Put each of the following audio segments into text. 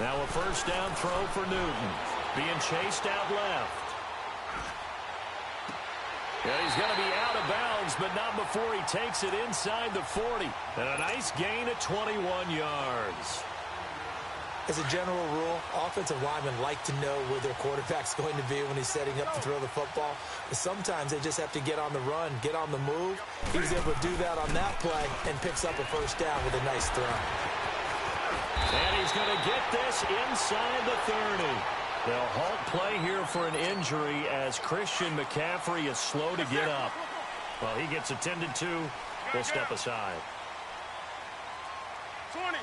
Now a first down throw for Newton. Being chased out left. Yeah, he's going to be out of bounds, but not before he takes it inside the 40. And a nice gain of 21 yards. As a general rule, offensive linemen like to know where their quarterback's going to be when he's setting up to throw the football. But sometimes they just have to get on the run, get on the move. He was able to do that on that play and picks up a first down with a nice throw. And he's going to get this inside the 30. They'll halt play here for an injury as Christian McCaffrey is slow to get up. Well, he gets attended to. We'll step aside. 20.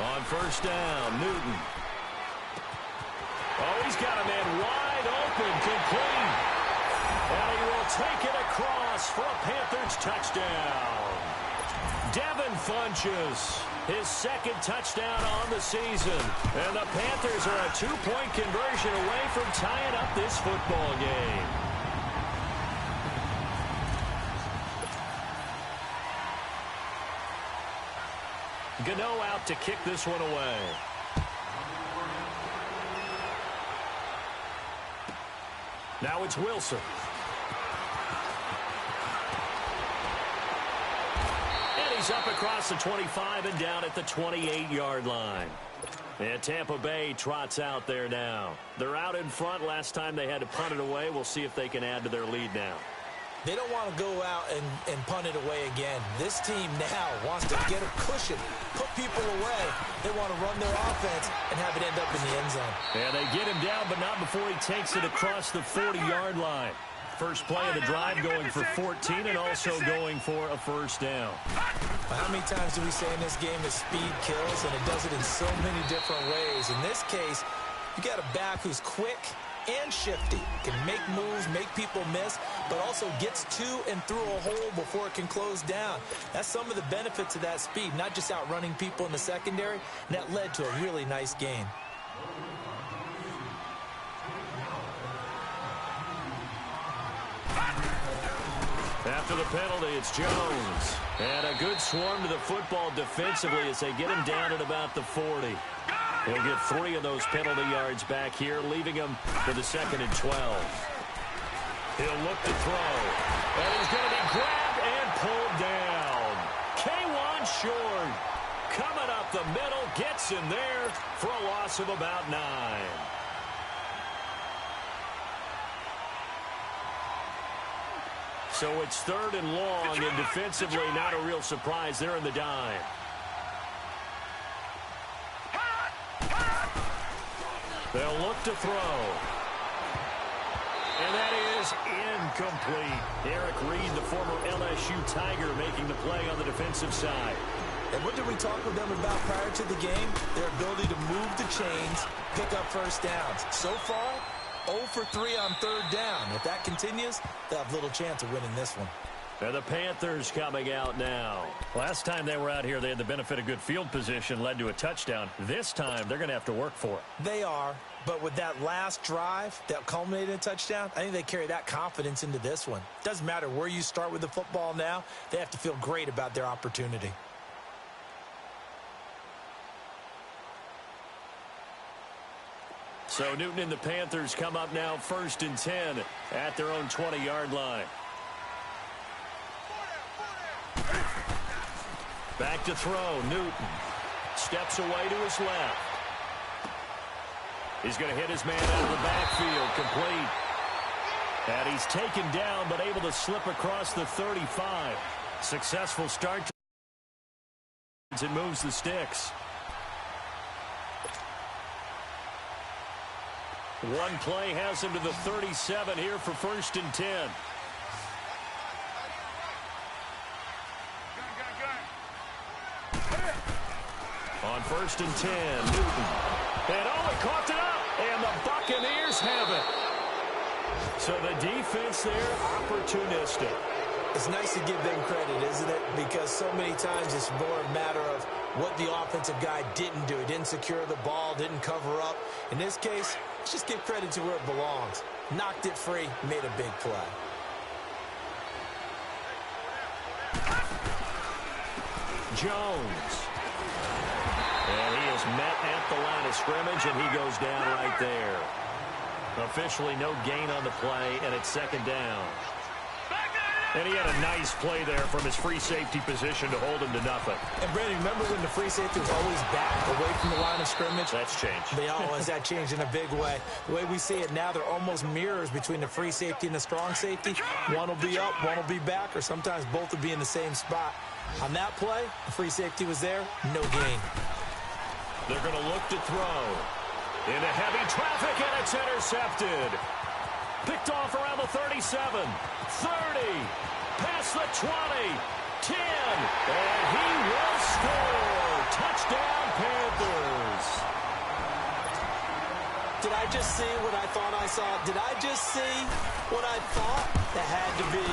On first down, Newton. Oh, he's got a man wide open, complete. And he will take it across for a Panthers touchdown. Devin Funchess, his second touchdown on the season. And the Panthers are a 2-point conversion away from tying up this football game. Gano out to kick this one away. Now it's Wilson. And he's up across the 25 and down at the 28-yard line. And Tampa Bay trots out there now. They're out in front. Last time they had to punt it away. We'll see if they can add to their lead now. They don't want to go out and punt it away again. This team now wants to get a cushion, put people away. They want to run their offense and have it end up in the end zone. Yeah, they get him down, but not before he takes it across the 40-yard line. First play of the drive going for 14 and also going for a first down. Well, how many times do we say in this game that speed kills, and it does it in so many different ways? In this case, you got a back who's quick and shifty, can make moves, make people miss, but also gets to and through a hole before it can close down. That's some of the benefits of that speed, not just outrunning people in the secondary, and that led to a really nice gain. After the penalty, it's Jones. And a good swarm to the football defensively as they get him down at about the 40. He'll get 3 of those penalty yards back here, leaving him with a 2nd and 12. He'll look to throw. And he's going to be grabbed and pulled down. K1 short. Coming up the middle, gets in there for a loss of about 9. So it's 3rd and long, and defensively not a real surprise. They're in the dime. They'll look to throw. And that is incomplete. Eric Reed, the former LSU Tiger, making the play on the defensive side. And what did we talk with them about prior to the game? Their ability to move the chains, pick up first downs. So far, 0 for 3 on 3rd down. If that continues, they'll have little chance of winning this one. And the Panthers coming out now. Last time they were out here, they had the benefit of good field position, led to a touchdown. This time, they're going to have to work for it. They are, but with that last drive that culminated in a touchdown, I think they carry that confidence into this one. Doesn't matter where you start with the football now, they have to feel great about their opportunity. So Newton and the Panthers come up now 1st and 10 at their own 20-yard line. Back to throw, Newton. Steps away to his left. He's going to hit his man out of the backfield, complete. And he's taken down, but able to slip across the 35. Successful start. It moves the sticks. One play has him to the 37 here for 1st and 10. On 1st and 10, Newton. And oh, he coughed it up, and the Buccaneers have it. So the defense there, opportunistic. It's nice to give them credit, isn't it? Because so many times it's more a matter of what the offensive guy didn't do. He didn't secure the ball, didn't cover up. In this case, Let's just give credit to where it belongs. Knocked it free, made a big play. Jones. And he is met at the line of scrimmage, and he goes down right there. Officially no gain on the play, and it's second down. And he had a nice play there from his free safety position to hold him to nothing. And, Brandon, remember when the free safety was always back away from the line of scrimmage? That's changed. They always that changed in a big way. The way we see it now, they're almost mirrors between the free safety and the strong safety. One will be up, one will be back, or sometimes both will be in the same spot. On that play, the free safety was there, no gain. They're going to look to throw. Into heavy traffic, and it's intercepted. Picked off around the 37, 30, past the 20, 10, and he will score. Touchdown, Panthers. Did I just see what I thought I saw? Did I just see what I thought? That had to be.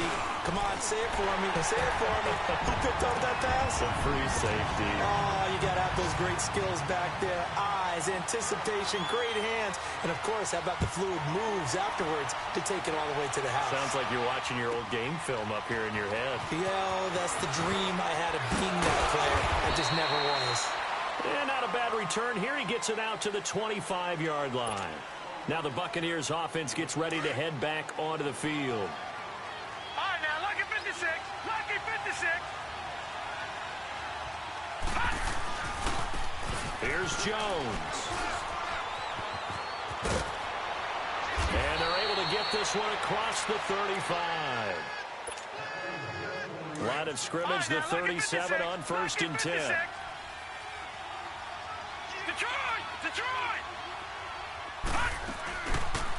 Come on, say it for me. Say it for me. Who picked up that pass? The free safety. Oh, you got to have those great skills back there. Eyes, anticipation, great hands. And, of course, how about the fluid moves afterwards to take it all the way to the house? Sounds like you're watching your old game film up here in your head. Yeah, that's the dream I had of being that player. I just never was. And not a bad return here. He gets it out to the 25-yard line. Now the Buccaneers offense gets ready to head back onto the field. All right, now, lucky 56. Lucky 56. Here's Jones. And they're able to get this one across the 35. Line of scrimmage, the 37 on 1st and 10. Detroit!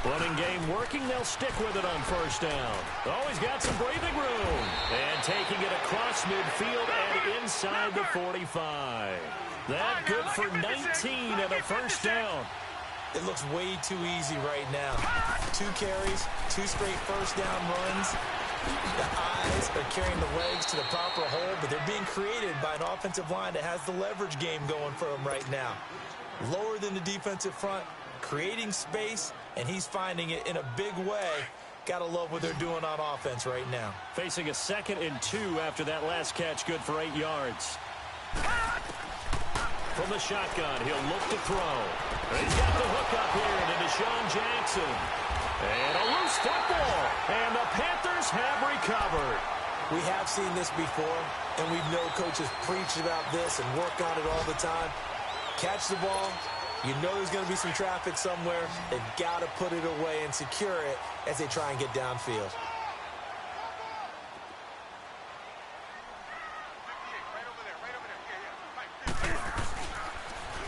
Running game working. They'll stick with it on 1st down. Oh, he's got some breathing room. And taking it across midfield and inside the 45. That good for 19 and a 1st down. It looks way too easy right now. 2 carries, 2 straight 1st down runs. The eyes are carrying the legs to the proper hole, but they're being created by an offensive line that has the leverage game going for them right now. Lower than the defensive front, creating space, and he's finding it in a big way. Gotta love what they're doing on offense right now. Facing a 2nd and 2 after that last catch, good for 8 yards. From the shotgun, he'll look to throw. He's got the hook up here to Deshaun Jackson. And a loose football. And the Panthers have recovered. We have seen this before, and we know coaches preach about this and work on it all the time. Catch the ball. You know there's going to be some traffic somewhere. They've got to put it away and secure it as they try and get downfield.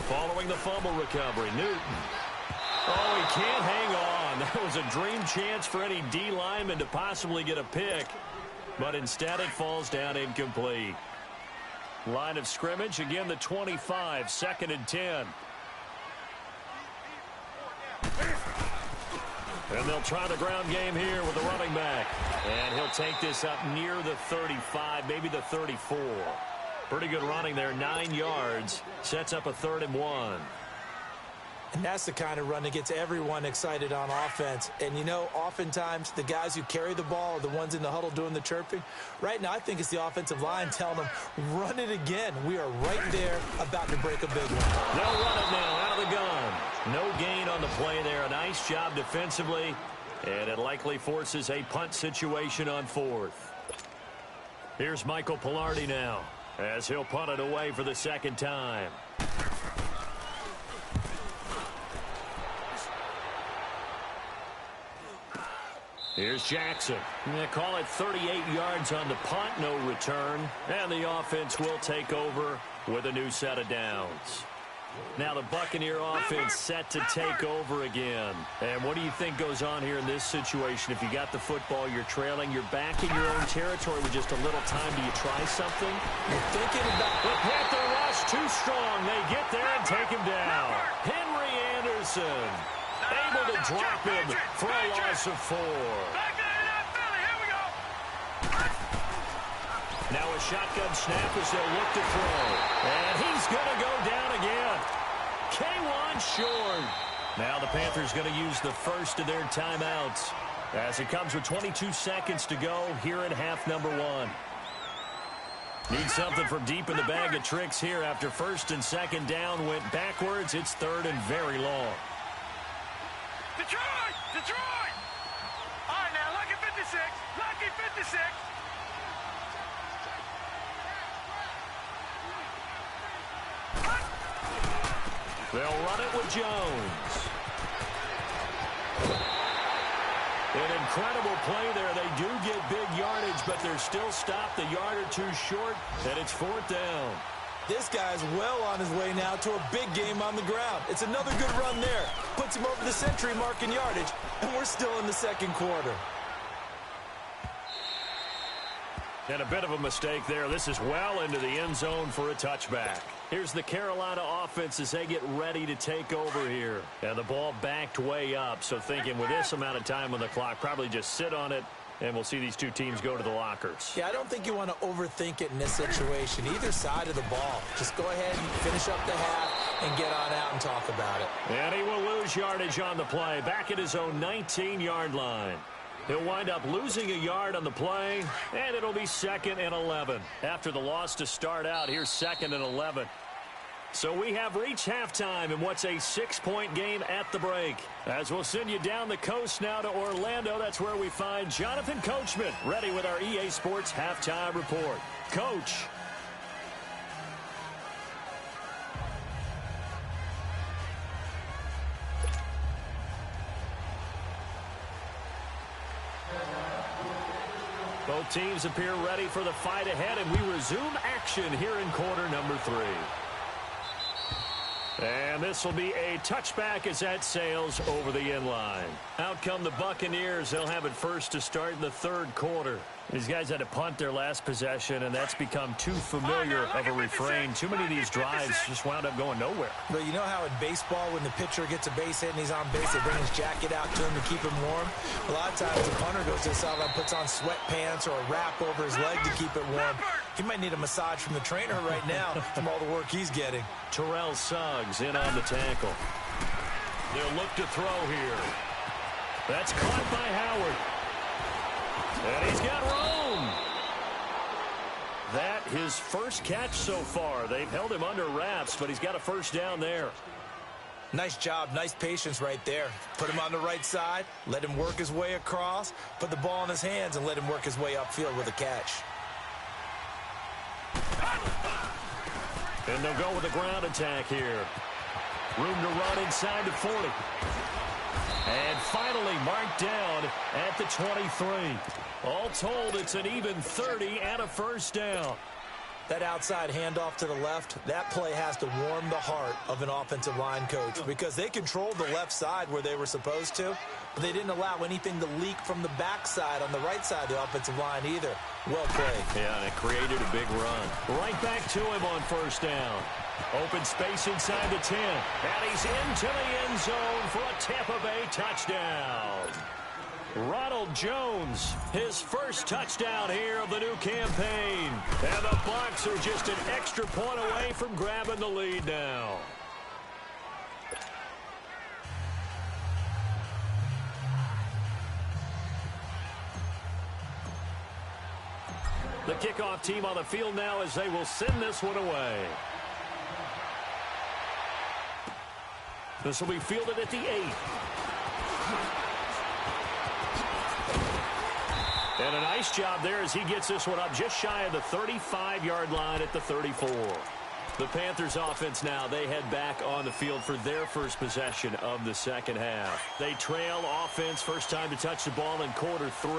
Following the fumble recovery, Newton. Oh, he can't hang on. That was a dream chance for any D lineman to possibly get a pick. But instead it falls down incomplete. Line of scrimmage, again the 25, 2nd and 10. And they'll try the ground game here with the running back. And he'll take this up near the 35, maybe the 34. Pretty good running there, 9 yards. Sets up a 3rd and 1. And that's the kind of run that gets everyone excited on offense. And, you know, oftentimes the guys who carry the ball are the ones in the huddle doing the chirping. Right now, I think it's the offensive line telling them, run it again. We are right there about to break a big one. They'll run it now out of the gun. No gain on the play there. A nice job defensively. And it likely forces a punt situation on 4th. Here's Michael Pilardi now, as he'll punt it away for the 2nd time. Here's Jackson. They call it 38 yards on the punt, no return. And the offense will take over with a new set of downs. Now the Buccaneer offense set to take over again. And what do you think goes on here in this situation? If you got the football, you're trailing, you're back in your own territory with just a little time. Do you try something? You're thinking about the Panther rush too strong. They get there and take him down. Henry Anderson able to drop him for a loss of 4. Now a shotgun snap as they'll look to throw. And he's going to go down again. K1 short. Now the Panthers going to use the first of their timeouts as it comes with 22 seconds to go here in half number one. Need something from deep in the bag of tricks here after first and second down went backwards. It's third and very long. Detroit! Detroit! All right, now, lucky 56. Lucky 56. They'll run it with Jones. An incredible play there. They do get big yardage, but they're still stopped a yard or two short, and it's fourth down. This guy's well on his way now to a big game on the ground. It's another good run there. Puts him over the century mark in yardage, and we're still in the second quarter. And a bit of a mistake there. This is well into the end zone for a touchback. Here's the Carolina offense as they get ready to take over here. And the ball backed way up, so thinking with this amount of time on the clock, probably just sit on it, and we'll see these two teams go to the lockers. Yeah, I don't think you want to overthink it in this situation. Either side of the ball. Just go ahead and finish up the half and get on out and talk about it. And he will lose yardage on the play, back at his own 19-yard line. He'll wind up losing a yard on the play, and it'll be second and 11. After the loss to start out, here's second and 11. So we have reached halftime in what's a 6-point game at the break. As we'll send you down the coast now to Orlando, that's where we find Jonathan Coachman, ready with our EA Sports Halftime Report. Coach. Both teams appear ready for the fight ahead, and we resume action here in quarter number 3. And this will be a touchback as that sails over the end line. Out come the Buccaneers. They'll have it first to start in the third quarter. These guys had to punt their last possession, and that's become too familiar of a refrain. Too many of these drives just wound up going nowhere. But you know how in baseball, when the pitcher gets a base hit and he's on base, they bring his jacket out to him to keep him warm? A lot of times the punter goes to the sideline, puts on sweatpants or a wrap over his leg to keep it warm. He might need a massage from the trainer right now from all the work he's getting. Terrell Suggs in on the tackle. They'll look to throw here. That's caught by Howard. And he's got room. That his first catch so far. They've held him under wraps, but he's got a first down there. Nice job, nice patience right there. Put him on the right side, let him work his way across, put the ball in his hands, and let him work his way upfield with a catch. And they'll go with a ground attack here. Room to run inside the 40. And finally marked down at the 23. All told, it's an even 30 and a first down. That outside handoff to the left, that play has to warm the heart of an offensive line coach because they controlled the left side where they were supposed to, but they didn't allow anything to leak from the backside on the right side of the offensive line either. Well played. Yeah, and it created a big run. Right back to him on first down. Open space inside the 10. And he's into the end zone for a Tampa Bay touchdown. Ronald Jones, his first touchdown here of the new campaign. And the Bucs are just an extra point away from grabbing the lead now. The kickoff team on the field now as they will send this one away. This will be fielded at the 8. And a nice job there as he gets this one up just shy of the 35-yard line at the 34. The Panthers offense now, they head back on the field for their first possession of the second half. They trail offense, first time to touch the ball in quarter 3,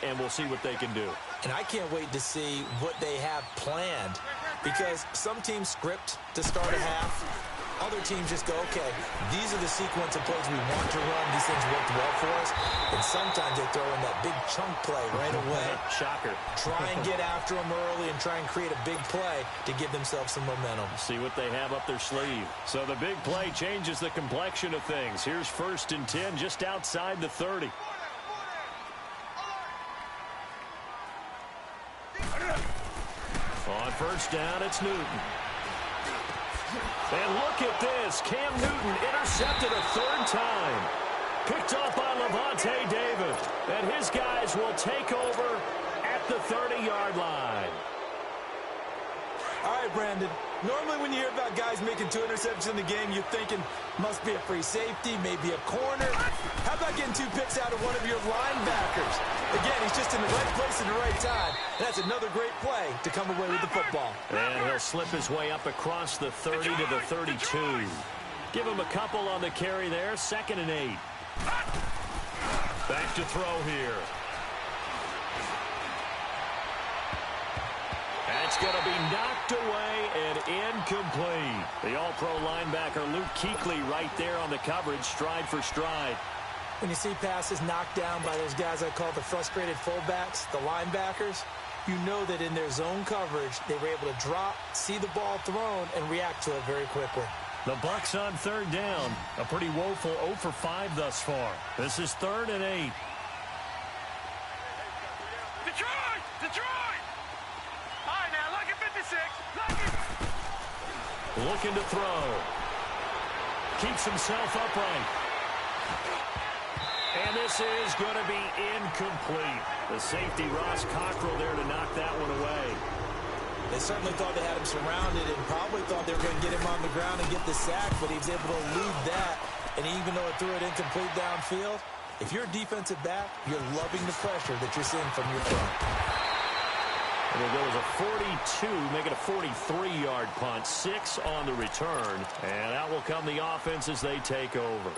and we'll see what they can do. And I can't wait to see what they have planned because some teams script to start a half. Other teams just go, okay, these are the sequence of plays we want to run. These things worked well for us. And sometimes they throw in that big chunk play right away. Shocker. Try and get after them early and try and create a big play to give themselves some momentum. See what they have up their sleeve. So the big play changes the complexion of things. Here's first and 10 just outside the 30. On first down, it's Newton. And look at this. Cam Newton intercepted a third time. Picked off by Levante David. And his guys will take over at the 30-yard line. All right, Brandon. Normally when you hear about guys making 2 interceptions in the game, you're thinking must be a free safety, maybe a corner. How about getting 2 picks out of one of your linebackers? Again, he's just in the right place at the right time. That's another great play to come away with the football. And he'll slip his way up across the 30 to the 32. Give him a couple on the carry there. 2nd and 8. Back to throw here. That's going to be knocked away and incomplete. The all-pro linebacker Luke Kuechly right there on the coverage, stride for stride. When you see passes knocked down by those guys I call the frustrated fullbacks, the linebackers, you know that in their zone coverage, they were able to drop, see the ball thrown, and react to it very quickly. The Bucs on 3rd down. A pretty woeful 0 for 5 thus far. This is 3rd and 8. Detroit! Detroit! All right, now, lucky 56. Lucky. Looking to throw. Keeps himself upright. And this is going to be incomplete. The safety, Ross Cockrell, there to knock that one away. They certainly thought they had him surrounded and probably thought they were going to get him on the ground and get the sack, but he was able to elude that. And even though it threw it incomplete downfield, if you're a defensive back, you're loving the pressure that you're seeing from your front. And it goes a 42, make it a 43-yard punt, 6 on the return. And out will come the offense as they take over.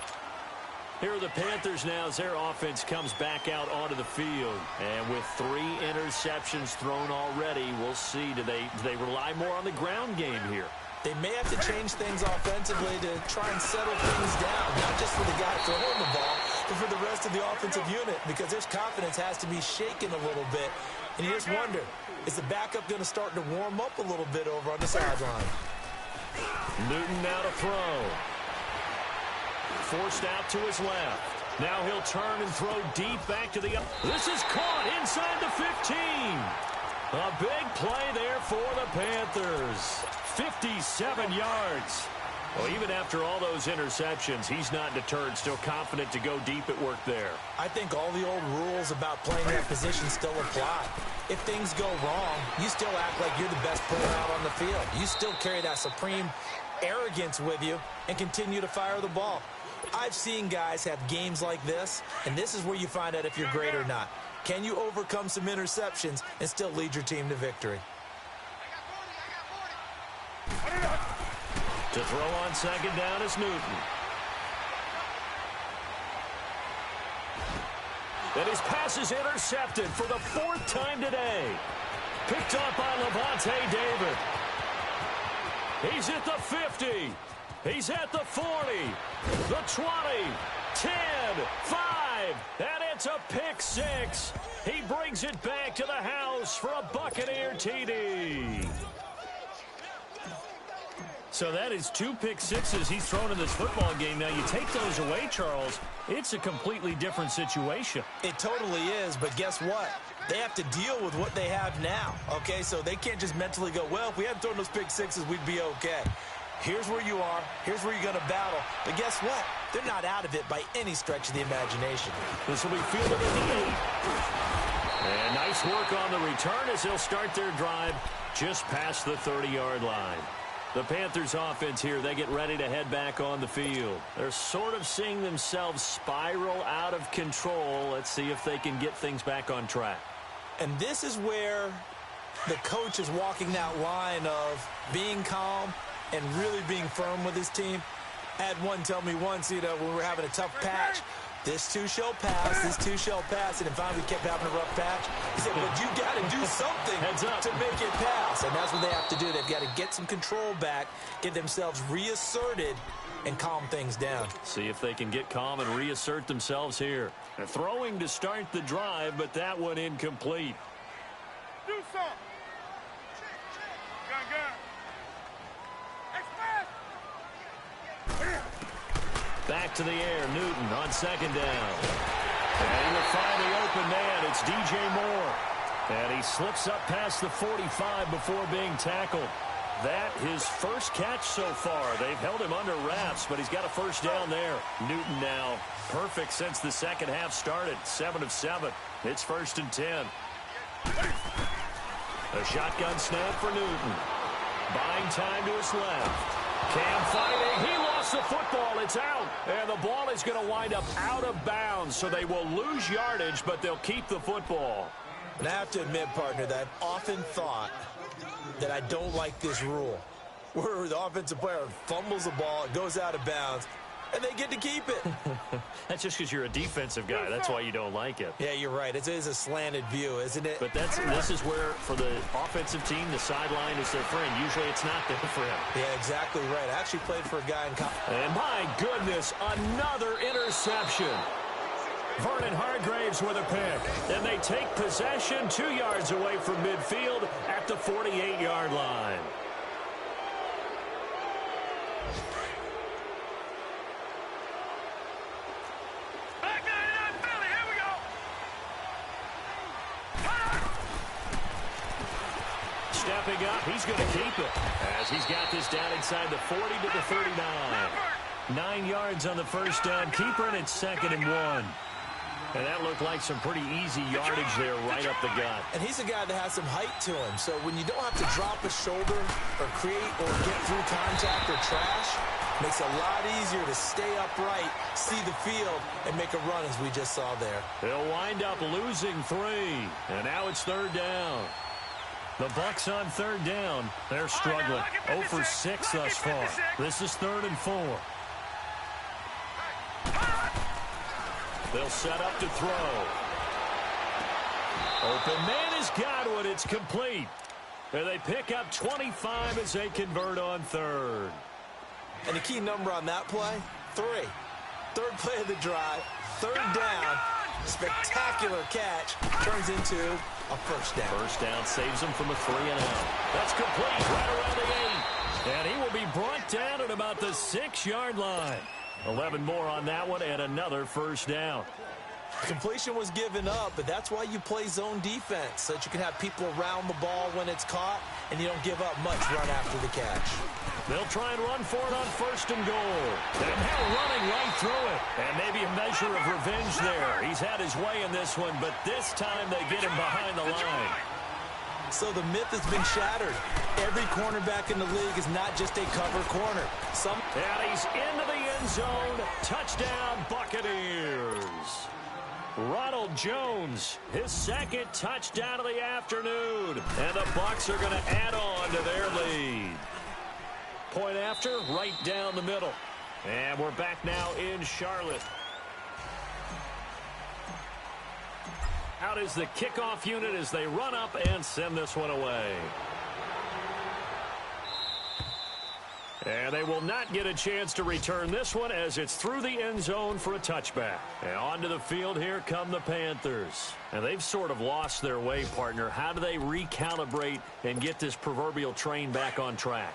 Here are the Panthers now as their offense comes back out onto the field. And with 3 interceptions thrown already, we'll see, do they rely more on the ground game here? They may have to change things offensively to try and settle things down, not just for the guy throwing the ball, but for the rest of the offensive unit, because their confidence has to be shaken a little bit. And you just wonder, is the backup going to start to warm up a little bit over on the sideline? Newton now to throw. Forced out to his left. Now he'll turn and throw deep back to the... This is caught inside the 15. A big play there for the Panthers. 57 yards. Well, even after all those interceptions, he's not deterred, still confident to go deep at work there. I think all the old rules about playing that position still apply. If things go wrong, you still act like you're the best player out on the field. You still carry that supreme arrogance with you and continue to fire the ball. I've seen guys have games like this, and this is where you find out if you're great or not. Can you overcome some interceptions and still lead your team to victory? To throw on 2nd down is Newton. And his pass is intercepted for the 4th time today. Picked up by Levante David. He's at the 50. He's at the 40, the 20, 10, 5, and it's a pick 6. He brings it back to the house for a Buccaneer TD. So that is 2 pick 6s he's thrown in this football game. Now, you take those away, Charles, it's a completely different situation. It totally is, but guess what? They have to deal with what they have now, okay? So they can't just mentally go, well, if we hadn't thrown those pick 6s, we'd be okay. Here's where you are. Here's where you're going to battle. But guess what? They're not out of it by any stretch of the imagination. This will be fielded at the 8. And nice work on the return as they'll start their drive just past the 30-yard line. The Panthers offense here, they get ready to head back on the field. They're sort of seeing themselves spiral out of control. Let's see if they can get things back on track. And this is where the coach is walking that line of being calm and really being firm with his team. I had one tell me once, when we were having a tough patch, this too shall pass, this too shall pass, and finally we kept having a rough patch. He said, but you got to do something to make it pass, and that's what they have to do. They've got to get some control back, get themselves reasserted, and calm things down. See if they can get calm and reassert themselves here. They're throwing to start the drive, but that one incomplete. Do something. Gun. Back to the air, Newton on 2nd down. And he will find the open man. It's DJ Moore. And he slips up past the 45 before being tackled. That his first catch so far. They've held him under wraps, but he's got a first down there. Newton now perfect since the second half started. 7 of 7. It's 1st and 10. A shotgun snap for Newton. Buying time to his left. Cam fighting. He lost the football. It's out. And the ball is going to wind up out of bounds, so they will lose yardage, but they'll keep the football. And I have to admit, partner, that I've often thought that I don't like this rule, where the offensive player fumbles the ball, it goes out of bounds, and they get to keep it. That's just because you're a defensive guy. That's why you don't like it. Yeah, you're right. It is a slanted view, isn't it? But this is where, for the offensive team, the sideline is their friend. Usually it's not their friend. Yeah, exactly right. I actually played for a guy in college. And my goodness, another interception. Vernon Hargraves with a pick. And they take possession 2 yards away from midfield at the 48-yard line. Back 99 Philly, here we go. Stepping up, he's going to keep it. As he's got this down inside the 40 to the 39. 9 yards on the first down. Keeper, and it's 2nd and 1. And that looked like some pretty easy yardage there right up the gut. And he's a guy that has some height to him. So when you don't have to drop a shoulder or create or get through contact or trash, it makes it a lot easier to stay upright, see the field, and make a run as we just saw there. They'll wind up losing 3. And now it's 3rd down. The Bucs on 3rd down. They're struggling. 0 for 6 thus far. This is 3rd and 4. They'll set up to throw. Open man is Godwin. It's complete. And they pick up 25 as they convert on 3rd. And the key number on that play, 3. 3rd play of the drive, 3rd down. Spectacular catch. Turns into a first down. First down saves him from a 3-and-out. That's complete right around the 8. And he will be brought down at about the 6-yard line. 11 more on that one and another first down. Completion was given up, but that's why you play zone defense, so that you can have people around the ball when it's caught, and you don't give up much run after the catch. They'll try and run for it on 1st and goal. And now running right through it. And maybe a measure of revenge there. He's had his way in this one, but this time they get him behind the line. So the myth has been shattered. Every cornerback in the league is not just a cover corner. And he's into the end zone. Touchdown, Buccaneers. Ronald Jones, his 2nd touchdown of the afternoon. And the Bucs are going to add on to their lead. Point after, right down the middle. And we're back now in Charlotte. Out is the kickoff unit as they run up and send this one away. And they will not get a chance to return this one as it's through the end zone for a touchback. And onto the field, here come the Panthers. And they've sort of lost their way, partner. How do they recalibrate and get this proverbial train back on track?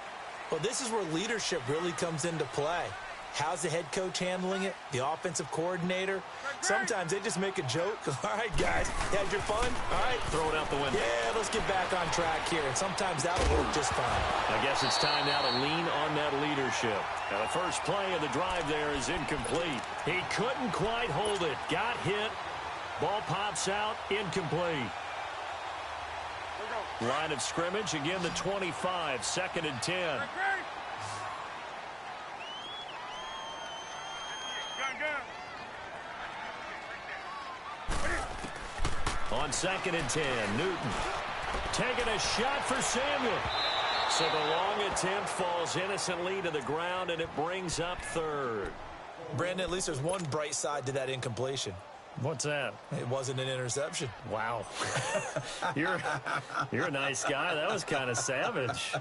Well, this is where leadership really comes into play. How's the head coach handling it? The offensive coordinator? Sometimes they just make a joke. All right, guys, had your fun? All right. Throw it out the window. Yeah, let's get back on track here. And sometimes that'll work just fine. I guess it's time now to lean on that leadership. Now, the first play of the drive there is incomplete. He couldn't quite hold it. Got hit. Ball pops out. Incomplete. Line of scrimmage, again the 25, 2nd and 10. On 2nd and 10, Newton taking a shot for Samuel. So the long attempt falls innocently to the ground, and it brings up 3rd. Brandon, at least there's one bright side to that incompletion. What's that? It wasn't an interception. Wow. You're a nice guy. That was kind of savage.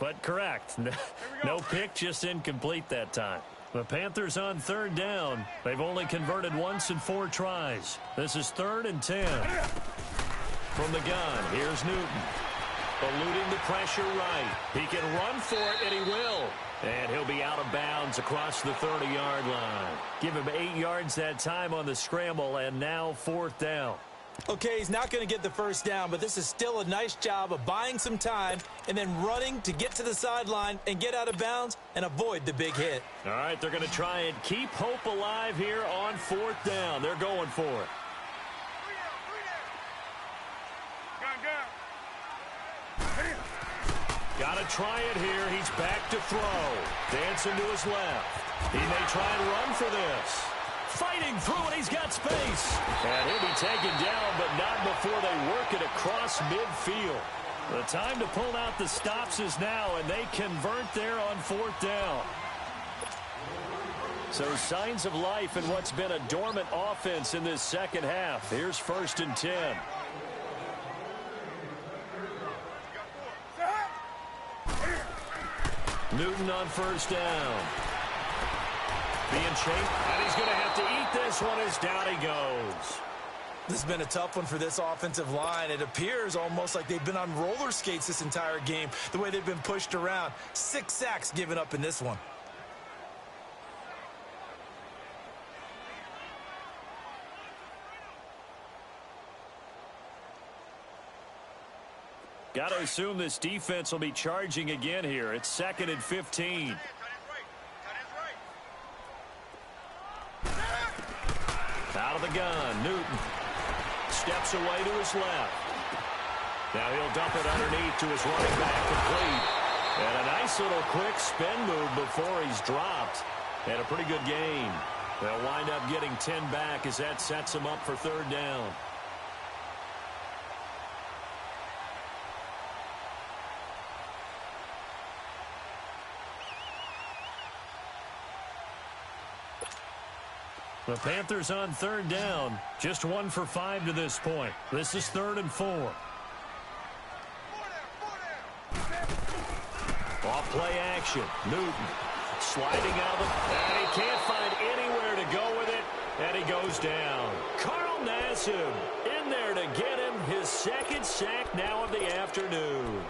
But correct. No pick, just incomplete that time. The Panthers on 3rd down. They've only converted once in 4 tries. This is 3rd and 10. From the gun, here's Newton. Eluding the pressure right. He can run for it, and he will. And he'll be out of bounds across the 30-yard line. Give him 8 yards that time on the scramble, and now 4th down. Okay, he's not going to get the first down, but this is still a nice job of buying some time and then running to get to the sideline and get out of bounds and avoid the big hit. All right, they're going to try and keep hope alive here on 4th down. They're going for it. Got to try it here. He's back to throw. Dancing to his left. He may try and run for this. Fighting through it, he's got space. And he'll be taken down, but not before they work it across midfield. The time to pull out the stops is now, and they convert there on 4th down. So signs of life in what's been a dormant offense in this second half. Here's 1st and 10. Newton on 1st down. Being chased, and he's going to have to eat this one as down he goes. This has been a tough one for this offensive line. It appears almost like they've been on roller skates this entire game, the way they've been pushed around. 6 sacks given up in this one. Got to assume this defense will be charging again here. It's 2nd and 15. Out of the gun, Newton steps away to his left. Now he'll dump it underneath to his running back, complete. And a nice little quick spin move before he's dropped. And a pretty good gain. They'll wind up getting 10 back as that sets him up for 3rd down. The Panthers on 3rd down. Just 1 for 5 to this point. This is 3rd and 4. Off play action. Newton sliding out of the... And he can't find anywhere to go with it. And he goes down. Carl Nassib in there to get him his 2nd sack now of the afternoon.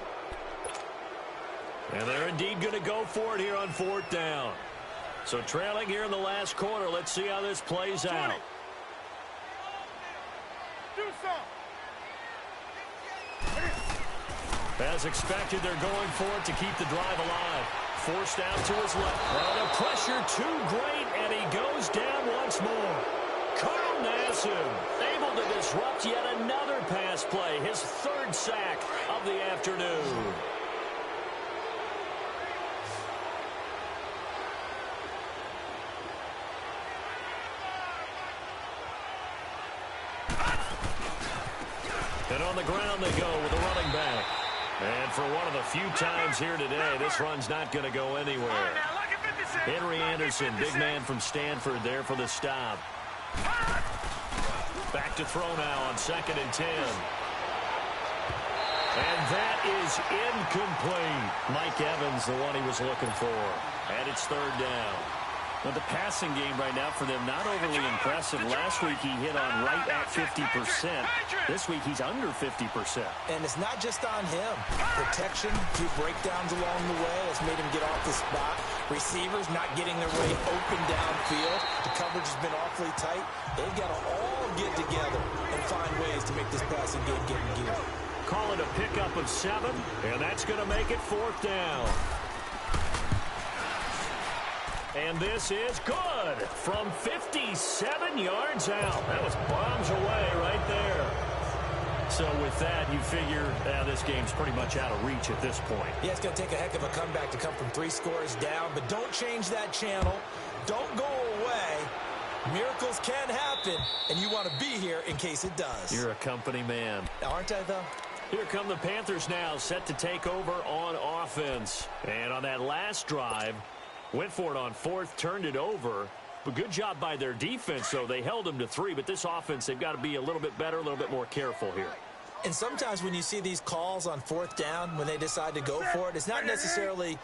And they're indeed going to go for it here on 4th down. So trailing here in the last quarter. Let's see how this plays out. As expected, they're going for it to keep the drive alive. Forced out to his left. And the pressure too great, and he goes down once more. Carl Nassib able to disrupt yet another pass play. His 3rd sack of the afternoon. And on the ground they go with a running back. And for one of the few times here today, this run's not going to go anywhere. Henry Anderson, big man from Stanford, there for the stop. Back to throw now on 2nd and 10. And that is incomplete. Mike Evans, the one he was looking for. And it's 3rd down. Well, the passing game right now for them, not overly impressive. Last week he hit on right at 50%. This week he's under 50%. And it's not just on him. Protection, a few breakdowns along the way has made him get off the spot. Receivers not getting their way open downfield. The coverage has been awfully tight. They've got to all get together and find ways to make this passing game get in gear. Call it a pickup of 7, and that's going to make it 4th down. And this is good from 57 yards out. That was bombs away right there. So with that, you figure this game's pretty much out of reach at this point. Yeah, it's going to take a heck of a comeback to come from 3 scores down, but don't change that channel. Don't go away. Miracles can happen, and you want to be here in case it does. You're a company man. Aren't I, though? Here come the Panthers now, set to take over on offense. And on that last drive, went for it on 4th, turned it over. But good job by their defense, though. They held them to 3, but this offense, they've got to be a little bit better, a little bit more careful here. And sometimes when you see these calls on 4th down, when they decide to go for it, it's not necessarily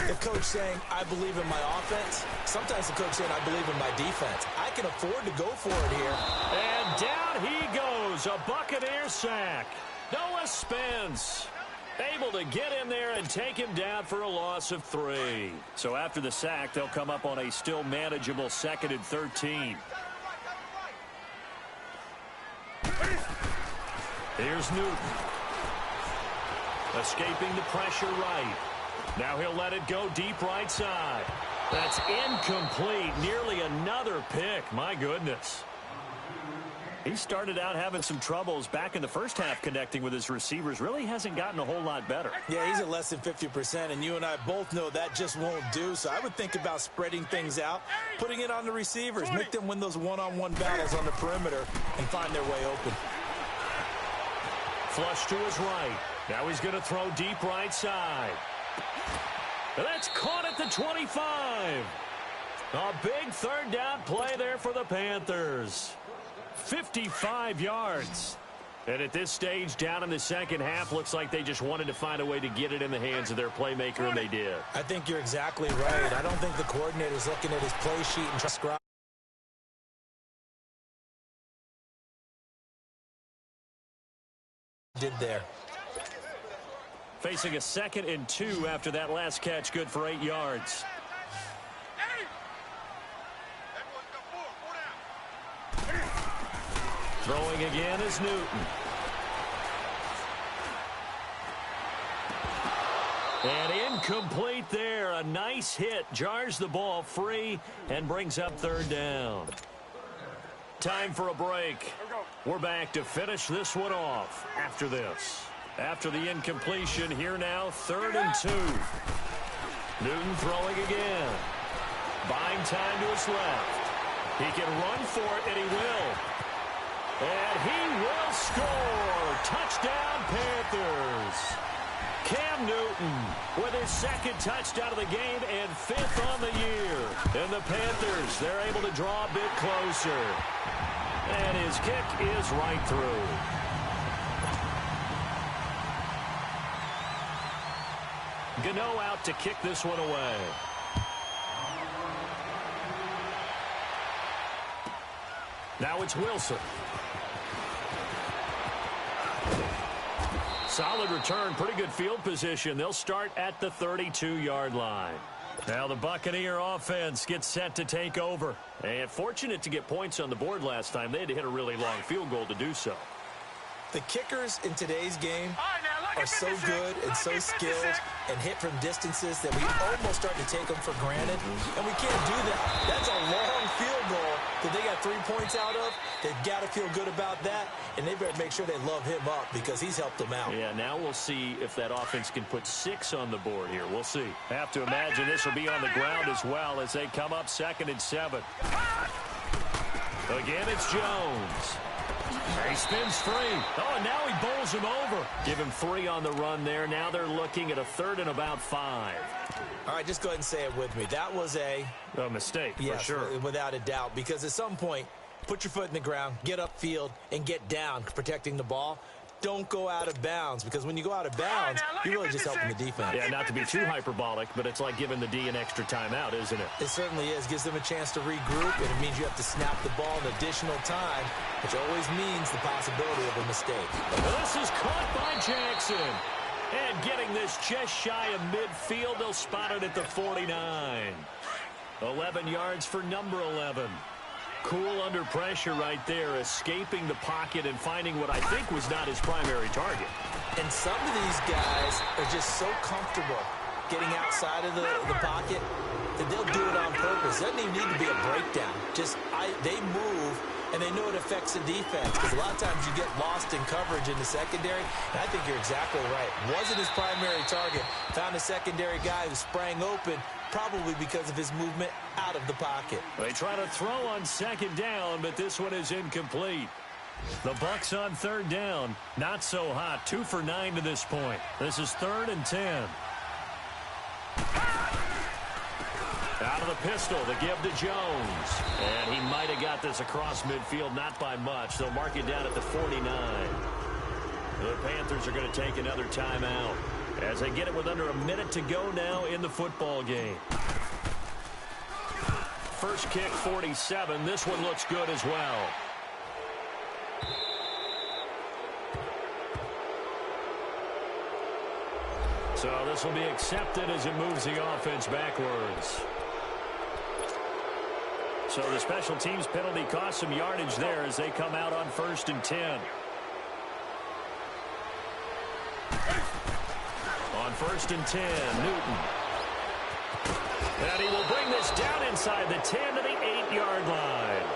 the coach saying, I believe in my offense. Sometimes the coach saying, I believe in my defense. I can afford to go for it here. And down he goes, a Buccaneer sack. Noah Spence able to get in there and take him down for a loss of 3. So after the sack, they'll come up on a still manageable 2nd and 13. Here's Newton. Escaping the pressure right. Now he'll let it go deep right side. That's incomplete. Nearly another pick. My goodness. He started out having some troubles back in the first half connecting with his receivers. Really hasn't gotten a whole lot better. Yeah, he's at less than 50%, and you and I both know that just won't do. So I would think about spreading things out, putting it on the receivers, make them win those one-on-one battles on the perimeter, and find their way open. Flush to his right. Now he's going to throw deep right side. That's caught at the 25. A big third down play there for the Panthers. 55 yards. And at this stage, down in the second half, looks like they just wanted to find a way to get it in the hands of their playmaker, and they did. I think you're exactly right. I don't think the coordinator's looking at his play sheet and describe did there. Facing a 2nd and 2 after that last catch, good for 8 yards. Throwing again is Newton. And incomplete there. A nice hit. Jars the ball free and brings up third down. Time for a break. We're back to finish this one off after this. After the incompletion, here now, 3rd and 2. Newton throwing again. Buying time to his left. He can run for it, and he will. And he will score. Touchdown, Panthers. Cam Newton with his 2nd touchdown of the game and 5th on the year. And the Panthers, they're able to draw a bit closer. And his kick is right through. Gano out to kick this one away. Now it's Wilson. Solid return, pretty good field position. They'll start at the 32-yard line. Now the Buccaneer offense gets set to take over. And fortunate to get points on the board last time. They had to hit a really long field goal to do so. The kickers in today's game are so good and so skilled and hit from distances that we almost start to take them for granted. And we can't do that. That's a long field goal that they got 3 points out of. They've got to feel good about that, and they better make sure they love him up because he's helped them out. Yeah, now we'll see if that offense can put 6 on the board here. We'll see. Have to imagine this will be on the ground as well as they come up 2nd and 7. Again, it's Jones. He spins free. Oh, and now he bowls him over. Give him 3 on the run there. Now they're looking at a 3rd and about 5. All right, just go ahead and say it with me. That was a mistake, yes, for sure. Without a doubt, because at some point, put your foot in the ground, get upfield, and get down protecting the ball. Don't go out of bounds, because when you go out of bounds, you're really just helping the defense. Yeah, not to be too hyperbolic, but it's like giving the D an extra timeout, isn't it? It certainly is. Gives them a chance to regroup, and it means you have to snap the ball in additional time, which always means the possibility of a mistake. This is caught by Jackson. And getting this just shy of midfield, they'll spot it at the 49. 11 yards for number 11. Cool under pressure right there, escaping the pocket and finding what I think was not his primary target. And some of these guys are just so comfortable getting outside of the pocket that they'll do it on purpose. It doesn't even need to be a breakdown. They move, and they know it affects the defense because a lot of times you get lost in coverage in the secondary, and I think you're exactly right. Wasn't his primary target. Found a secondary guy who sprang open, probably because of his movement out of the pocket. They try to throw on 2nd down, but this one is incomplete. The Bucs on 3rd down. Not so hot. 2 for 9 to this point. This is 3rd and 10. Out of the pistol, the give to Jones. And he might have got this across midfield, not by much. They'll mark it down at the 49. The Panthers are going to take another timeout as they get it with under a minute to go now in the football game. First kick, 47. This one looks good as well. So this will be accepted as it moves the offense backwards. So the special teams penalty cost some yardage there as they come out on 1st and 10. first and 10. Newton. And he will bring this down inside the 10 to the 8-yard line.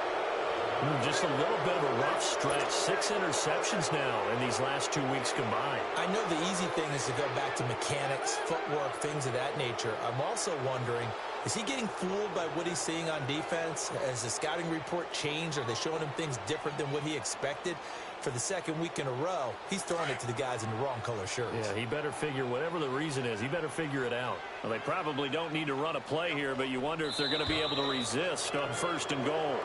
Just a little bit of a rough stretch. 6 interceptions now in these last 2 weeks combined. I know the easy thing is to go back to mechanics, footwork, things of that nature. I'm also wondering, is he getting fooled by what he's seeing on defense? Has the scouting report changed? Are they showing him things different than what he expected? For the second week in a row, he's throwing it to the guys in the wrong color shirts. Yeah, he better figure, whatever the reason is, he better figure it out. Well, they probably don't need to run a play here, but you wonder if they're going to be able to resist on first and goal.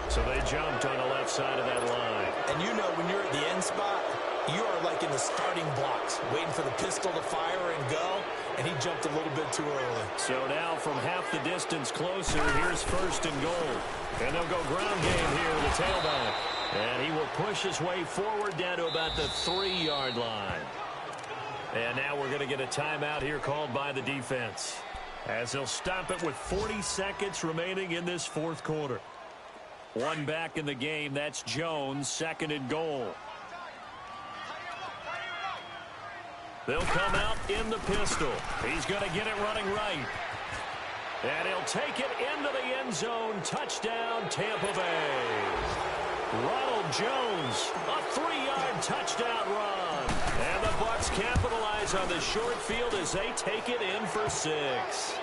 So they jumped on the left side of that line. And you know when you're at the end spot, you are like in the starting blocks, waiting for the pistol to fire and go, and he jumped a little bit too early. So now from half the distance closer, here's first and goal. And they'll go ground game here to the tailback. And he will push his way forward down to about the 3-yard line. And now we're going to get a timeout here called by the defense, as they'll stop it with 40 seconds remaining in this fourth quarter. One back in the game. That's Jones, second and goal. They'll come out in the pistol. He's going to get it running right. And he'll take it into the end zone. Touchdown, Tampa Bay. Ronald Jones, a 3-yard touchdown run. And the Bucs capitalize on the short field as they take it in for 6.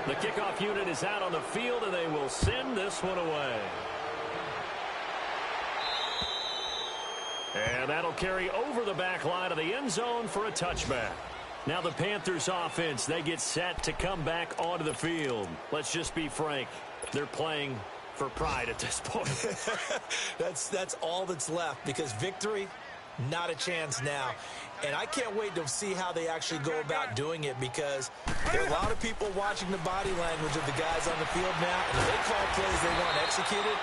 The kickoff unit is out on the field, and they will send this one away. And that'll carry over the back line of the end zone for a touchback. Now the Panthers offense, they get set to come back onto the field. Let's just be frank. They're playing for pride at this point. That's all that's left, because victory, not a chance now. And I can't wait to see how they actually go about doing it, because there are a lot of people watching the body language of the guys on the field now. And if they call plays they want executed,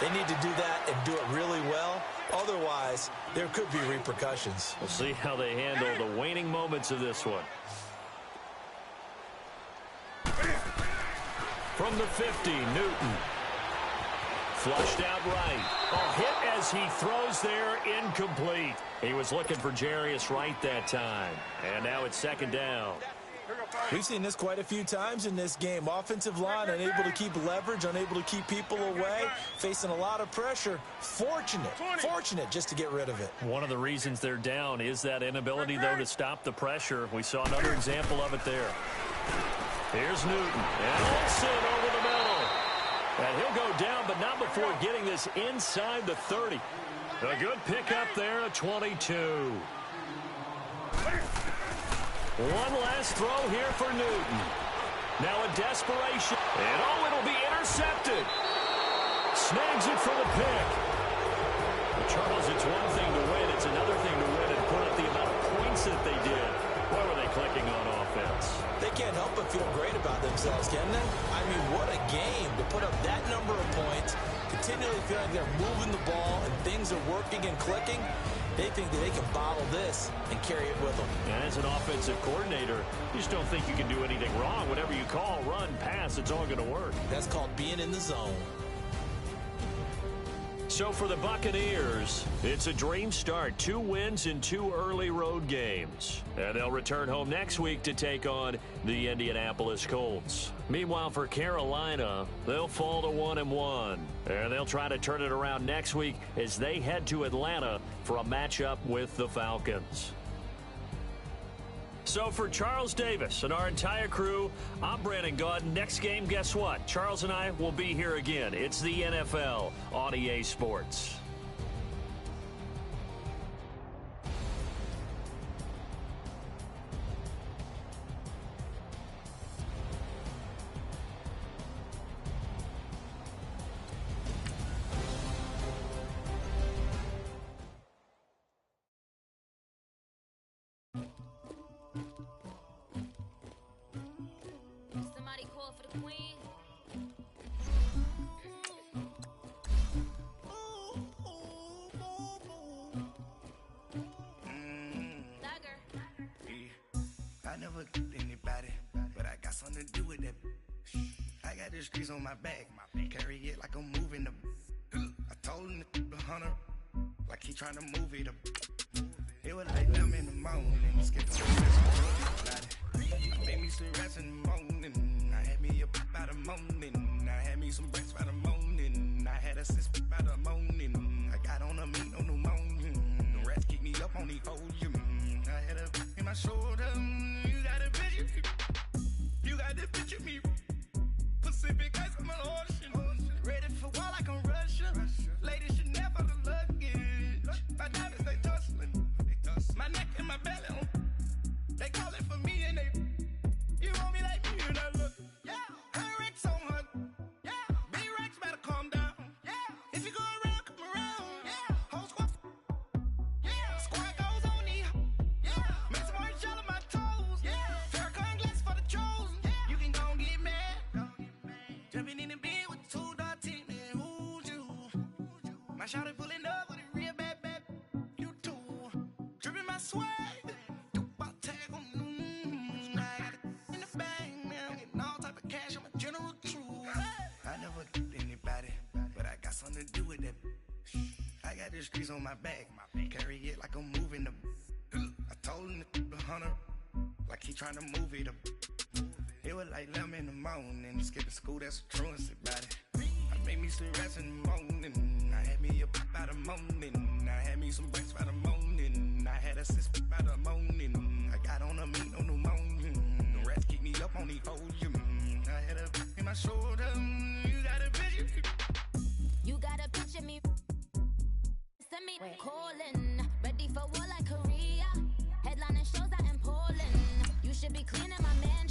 they need to do that and do it really well. Otherwise, there could be repercussions. We'll see how they handle the waning moments of this one. From the 50, Newton. Flushed out right. A hit as he throws there, incomplete. He was looking for Jarius Wright that time. And now it's second down. We've seen this quite a few times in this game. Offensive line unable to keep leverage, unable to keep people away, facing a lot of pressure. Fortunate just to get rid of it. One of the reasons they're down is that inability, though, to stop the pressure. We saw another example of it there. Here's Newton. And Olsen over the middle. And he'll go down, but not before getting this inside the 30. A good pickup there at 22. One last throw here for Newton. Now a desperation. And it'll be intercepted. Snags it for the pick. Well, Charles, it's one thing to win. It's another thing to win and put up the amount of points that they did. Why were they clicking on offense? They can't help but feel great about themselves, can they? I mean, what a game to put up that number of points, continually feel like they're moving the ball and things are working and clicking. They think that they can bottle this and carry it with them. And as an offensive coordinator, you just don't think you can do anything wrong. Whatever you call, run, pass, it's all going to work. That's called being in the zone. So for the Buccaneers, it's a dream start. 2 wins in 2 early road games. And they'll return home next week to take on the Indianapolis Colts. Meanwhile, for Carolina, they'll fall to 1-1. And they'll try to turn it around next week as they head to Atlanta for a matchup with the Falcons. So for Charles Davis and our entire crew, I'm Brandon Gaudin. Next game, guess what? Charles and I will be here again. It's the NFL on EA Sports. Somebody call for the queen. Dagger. I never killed anybody, but I got something to do with that. I got the streets on my back, carry it like I'm moving the. I told him to 100, like he trying to move it up. It was like them in the morning, skipping the rest. I made me some rest in the morning. I had me up by the morning. I had me some breakfast by the morning. I had a sis by the morning. I got on a meat on the morning. The rest keep me up on the volume. I had a in my shoulder. You got a picture. You got the picture me. Pacific ice on my ocean. Ready for war like I'm Russia. Ladies should never the luggage. My diamonds they tussling. My neck and my belly. They call it for me and they. You want me like me and I look. Yeah. Her Rex on her. Yeah. B-Rex better calm down. Yeah. If you go around, come around. Yeah. Whole squad. Yeah. Squad goes on me. Yeah. Make some orange gel on my toes. Yeah. Farrakhan glass for the chosen. Yeah. You can go and get mad. Jumping in the bed with two dark teeth. Man, who's you? My shawty pulling up with a real bad. You too. Dripping my swag. Something to do with that. I got the streets on my back. Carry it like I'm moving the. I told him to 100, like he trying to move it up. It was like 11 in the morning. Skipping school, that's a truancy about it. I made me some rest in the morning. I had me up by the morning. I had me some breakfast by the morning. I had a sis by the morning. I got on a meat on the morning. The rest keep me up on the volume. I had a in my shoulder. You got a picture. You gotta picture me. Send me calling. Ready for war like Korea. Headlining shows out in Poland. You should be cleaning my man.